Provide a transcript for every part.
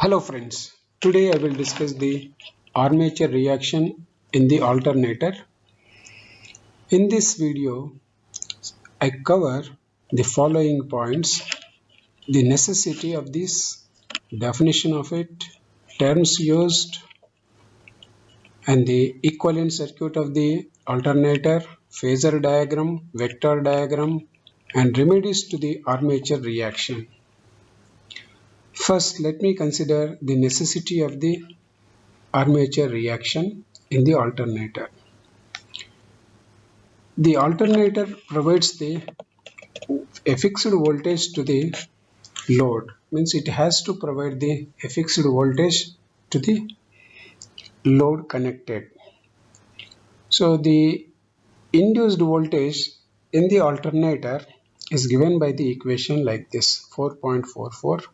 Hello friends, today I will discuss the armature reaction in the alternator. In this video, I cover the following points: the necessity of this, definition of it, terms used, and the equivalent circuit of the alternator, phasor diagram, vector diagram, and remedies to the armature reaction. First, let me consider the necessity of the armature reaction in the alternator. The alternator provides a fixed voltage to the load, means it has to provide a fixed voltage to the load connected. So the induced voltage in the alternator is given by the equation like this: 4.44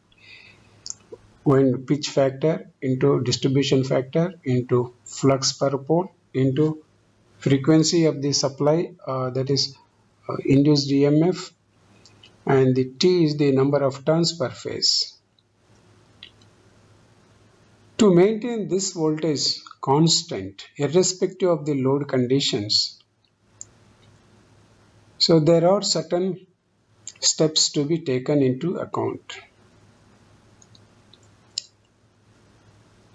when pitch factor into distribution factor into flux per pole into frequency of the supply, that is induced EMF, and the T is the number of turns per phase. To maintain this voltage constant irrespective of the load conditions, so there are certain steps to be taken into account.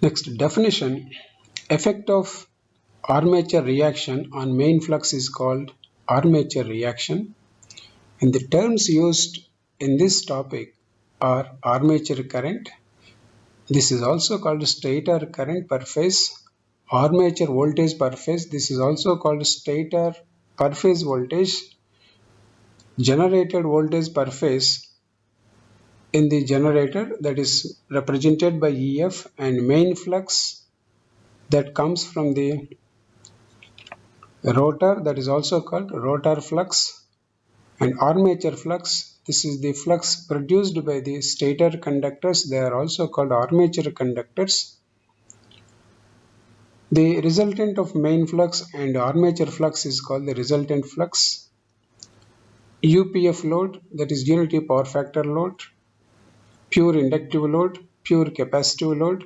Next, definition: effect of armature reaction on main flux is called armature reaction, and the terms used in this topic are armature current. This is also called stator current per phase, armature voltage per phase. This is also called stator per phase voltage, generated voltage per phase in the generator, that is represented by EF, and main flux that comes from the rotor, that is also called rotor flux, and armature flux. This is the flux produced by the stator conductors. They are also called armature conductors. The resultant of main flux and armature flux is called the resultant flux. UPF load, that is unity power factor load, pure inductive load, pure capacitive load,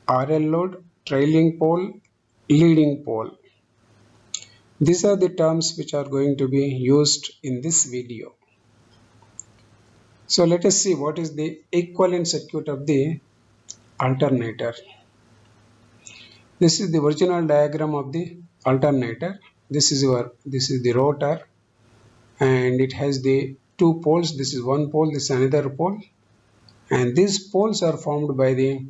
RL load, trailing pole, leading pole. These are the terms which are going to be used in this video. So let us see what is the equivalent circuit of the alternator. This is the original diagram of the alternator. This is the rotor, and it has the two poles. This is one pole, this is another pole, and these poles are formed by the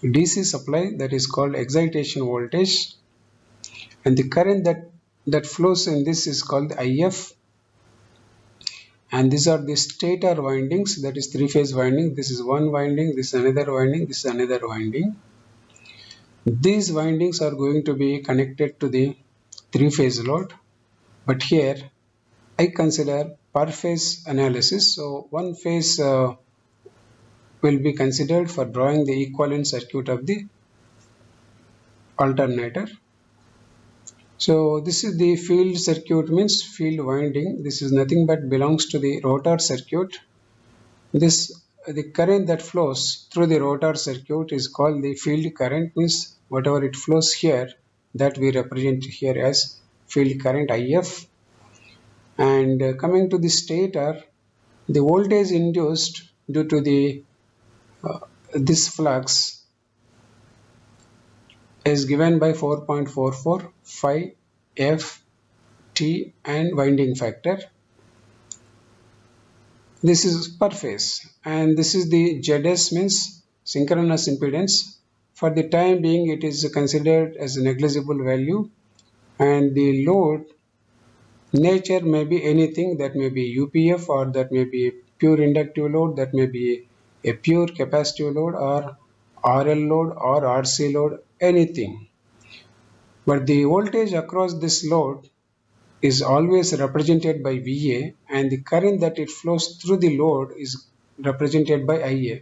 DC supply, that is called excitation voltage, and the current that flows in this is called IF, and these are the stator windings, that is three-phase winding. This is one winding, this is another winding, this is another winding. These windings are going to be connected to the three-phase load, but here I consider per phase analysis. So one phase will be considered for drawing the equivalent circuit of the alternator. So this is the field circuit, means field winding. This is nothing but belongs to the rotor circuit. The current that flows through the rotor circuit is called the field current, means whatever it flows here, that we represent here as field current IF. And coming to the stator, the voltage induced due to the this flux is given by 4.44 phi f t and winding factor. This is per phase, and this is the ZS, means synchronous impedance. For the time being, it is considered as a negligible value, and the load nature may be anything. That may be UPF, or that may be pure inductive load, that may be a pure capacitive load, or RL load or RC load, anything. But the voltage across this load is always represented by VA, and the current that it flows through the load is represented by IA.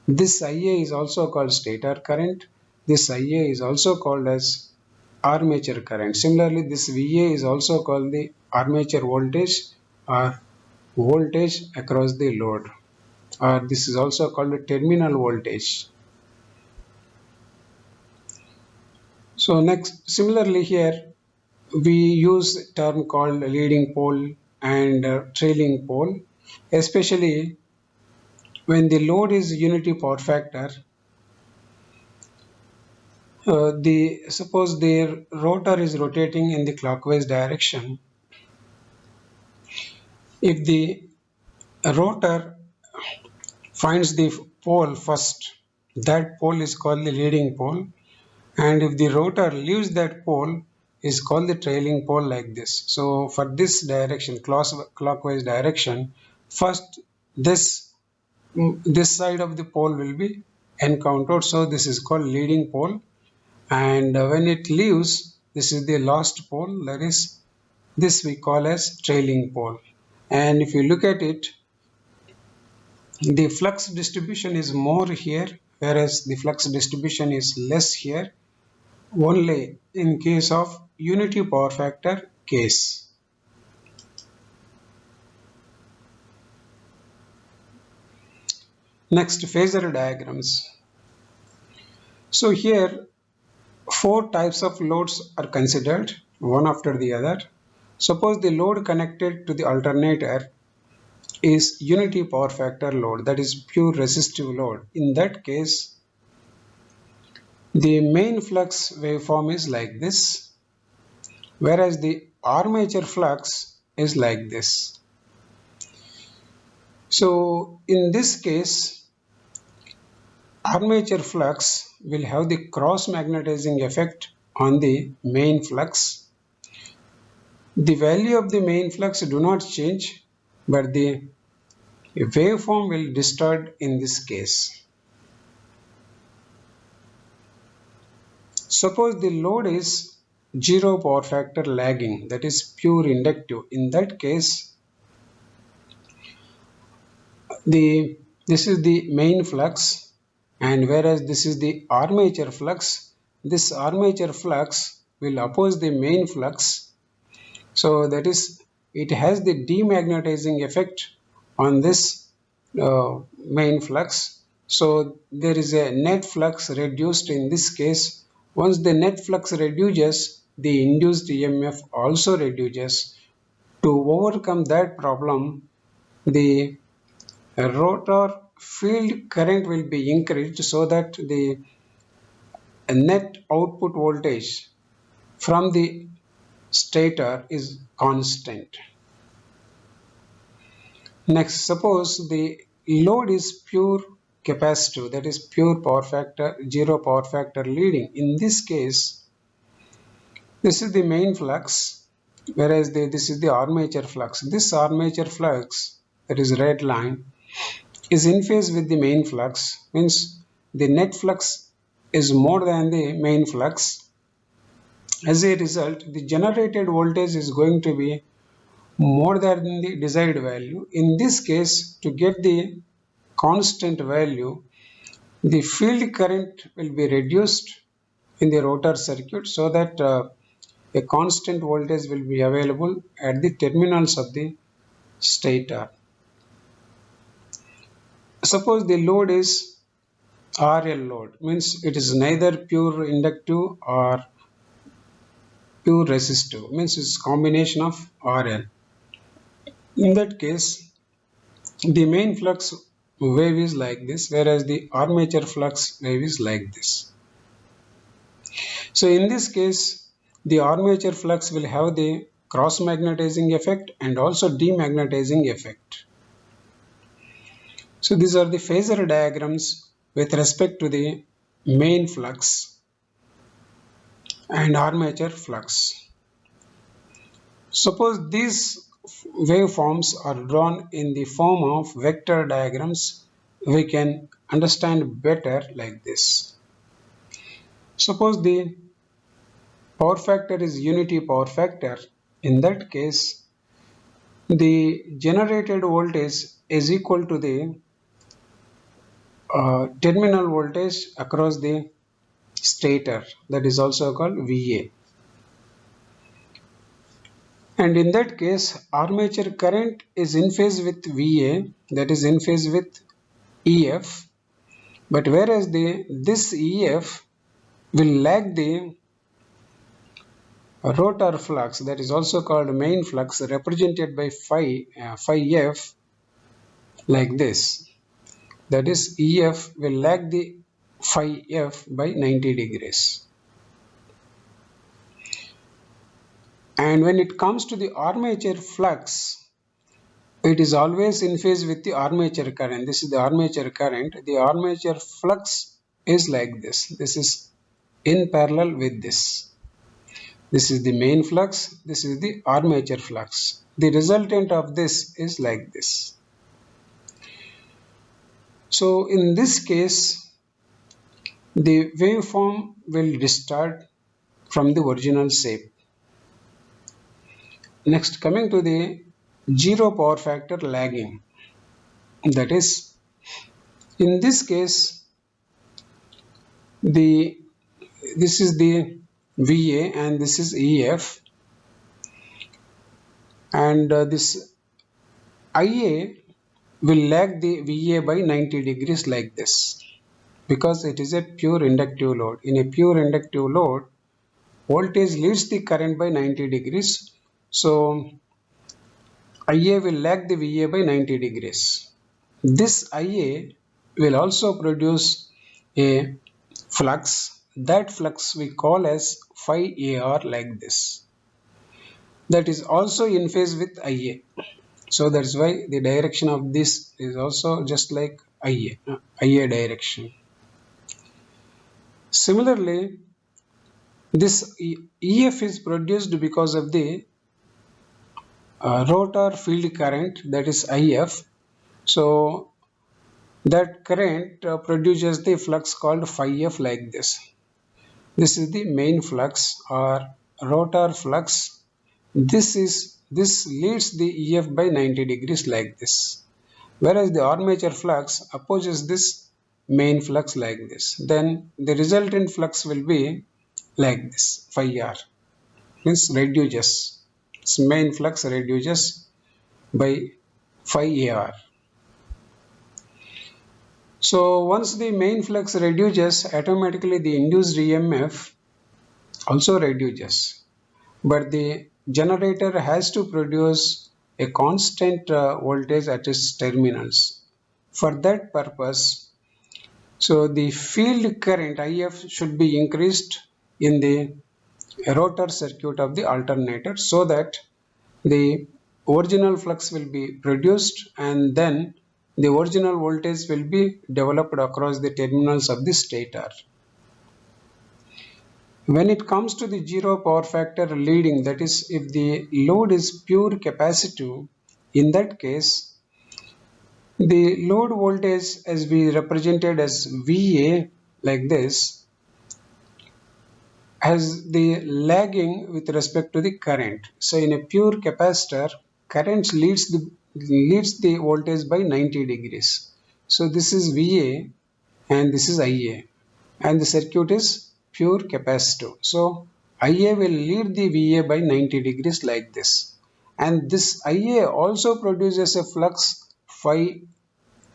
This IA is also called stator current. This IA is also called as armature current. Similarly, this VA is also called the armature voltage or voltage across the load, or this is also called the terminal voltage. So next, similarly here we use term called leading pole and trailing pole, especially when the load is unity power factor. The suppose the rotor is rotating in the clockwise direction. If the rotor finds the pole first, that pole is called the leading pole, and if the rotor leaves that pole, is called the trailing pole, like this. So for this direction, clockwise direction, first this this side of the pole will be encountered, so this is called leading pole, and when it leaves, this is the last pole, that is this we call as trailing pole. And if you look at it, the flux distribution is more here, whereas the flux distribution is less here, only in case of unity power factor case. Next, phasor diagrams. So here four types of loads are considered, one after the other. Suppose the load connected to the alternator is unity power factor load, that is pure resistive load. In that case, the main flux waveform is like this, whereas the armature flux is like this. So in this case, armature flux will have the cross magnetizing effect on the main flux. The value of the main flux do not change, but the waveform will distort in this case. Suppose the load is zero power factor lagging, that is pure inductive. In that case, this is the main flux, and whereas this is the armature flux, this armature flux will oppose the main flux. So that is, it has the demagnetizing effect on this main flux. So there is a net flux reduced in this case. Once the net flux reduces, the induced EMF also reduces. To overcome that problem, the rotor field current will be increased so that the net output voltage from the stator is constant. Next, suppose the load is pure capacitive, that is pure power factor, zero power factor leading. In this case, this is the main flux, whereas this is the armature flux. This armature flux, that is red line, is in phase with the main flux, means the net flux is more than the main flux. As a result, the generated voltage is going to be more than the desired value. In this case, to get the constant value, the field current will be reduced in the rotor circuit so that a constant voltage will be available at the terminals of the stator. Suppose the load is RL load, means it is neither pure inductive or pure resistive, means it's combination of RL. In that case, the main flux wave is like this, whereas the armature flux wave is like this. So in this case, the armature flux will have the cross magnetizing effect and also demagnetizing effect. So these are the phasor diagrams with respect to the main flux and armature flux. Suppose these waveforms are drawn in the form of vector diagrams, we can understand better like this. Suppose the power factor is unity power factor. In that case, the generated voltage is equal to the terminal voltage across the stator, that is also called VA. And in that case, armature current is in phase with VA, that is in phase with EF, but whereas this EF will lag the rotor flux, that is also called main flux, represented by phi f like this. That is, EF will lag the phi f by 90 degrees. And when it comes to the armature flux, it is always in phase with the armature current. This is the armature current. The armature flux is like this. This is in parallel with this. This is the main flux. This is the armature flux. The resultant of this is like this. So in this case, the waveform will distort from the original shape. Next, coming to the zero power factor lagging. That is, in this case, this is the VA and this is EF, and this IA will lag the VA by 90 degrees like this, because it is a pure inductive load. In a pure inductive load, voltage leads the current by 90 degrees. So IA will lag the VA by 90 degrees. This IA will also produce a flux. That flux we call as phi AR like this. That is also in phase with IA. So that's why the direction of this is also just like IA direction. Similarly, this EF is produced because of the rotor field current, that is IF. So that current produces the flux called phi F like this. This is the main flux or rotor flux. This leads the EF by 90 degrees like this. Whereas the armature flux opposes this main flux like this. Then the resultant flux will be like this, phi R, means reduces. Its main flux reduces by phi AR. So once the main flux reduces, automatically the induced EMF also reduces. But the generator has to produce a constant voltage at its terminals. For that purpose, so the field current IF should be increased in the rotor circuit of the alternator, so that the original flux will be produced and then the original voltage will be developed across the terminals of the stator. When it comes to the zero power factor leading, that is, if the load is pure capacitive, in that case, the load voltage as we represented as VA like this has the lagging with respect to the current. So in a pure capacitor, current leads the voltage by 90 degrees. So this is VA and this is IA, and the circuit is pure capacitive. So IA will lead the VA by 90 degrees like this, and this IA also produces a flux phi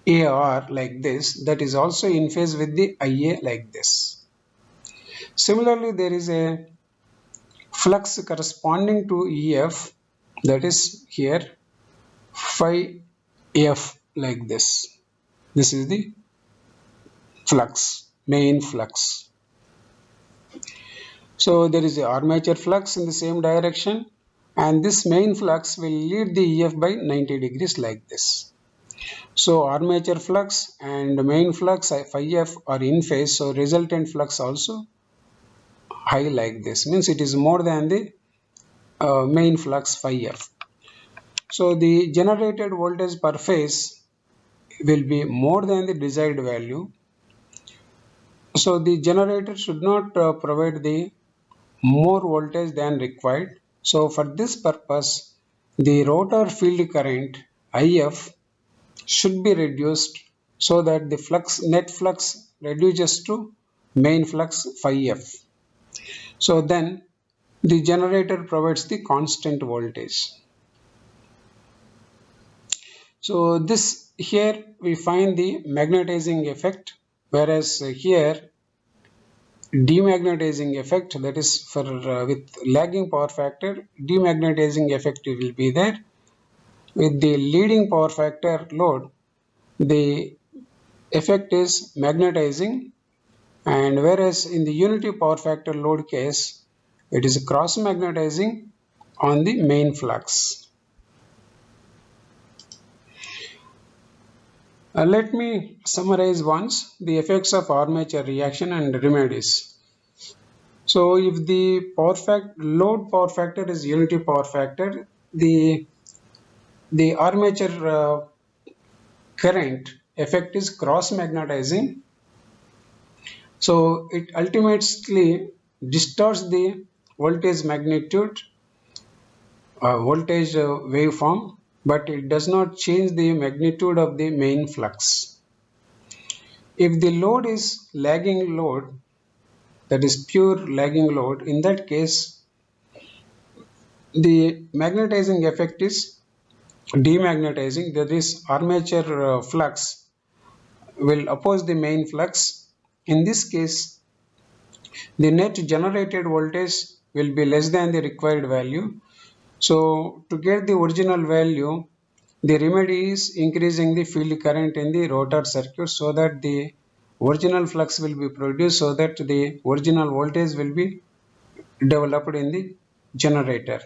AR like this, that is also in phase with the IA like this. Similarly, there is a flux corresponding to EF, that is here phi F like this. This is the flux, main flux. So there is a armature flux in the same direction, and this main flux will lead the EF by 90 degrees like this. So armature flux and main flux phi F are in phase, so resultant flux also high like this, means it is more than the main flux phi F. So the generated voltage per phase will be more than the desired value. So the generator should not provide the more voltage than required. So for this purpose, the rotor field current IF should be reduced so that the net flux reduces to main flux phi F. So then the generator provides the constant voltage. So this here we find the magnetizing effect, whereas here demagnetizing effect, that is for with lagging power factor, demagnetizing effect will be there. With the leading power factor load, the effect is magnetizing, and whereas in the unity power factor load case, it is cross magnetizing on the main flux. Let me summarize once the effects of armature reaction and remedies. So if the load power factor is unity power factor, the armature current effect is cross magnetizing. So it ultimately distorts the voltage magnitude, voltage waveform, but it does not change the magnitude of the main flux. If the load is lagging load, that is pure lagging load, in that case the magnetizing effect is demagnetizing, that is armature flux will oppose the main flux. In this case, the net generated voltage will be less than the required value. So to get the original value, the remedy is increasing the field current in the rotor circuit so that the original flux will be produced, so that the original voltage will be developed in the generator.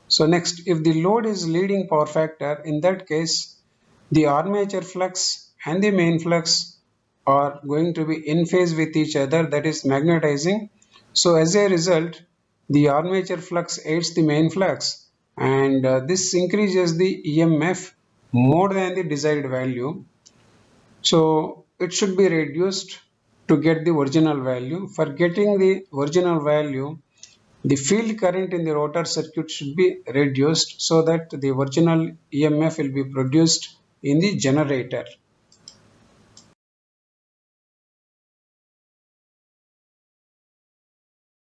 So next, if the load is leading power factor, in that case, the armature flux and the main flux are going to be in phase with each other, that is magnetizing. So as a result, the armature flux aids the main flux, and this increases the EMF more than the desired value. So it should be reduced to get the original value. For getting the original value, the field current in the rotor circuit should be reduced so that the original EMF will be produced in the generator.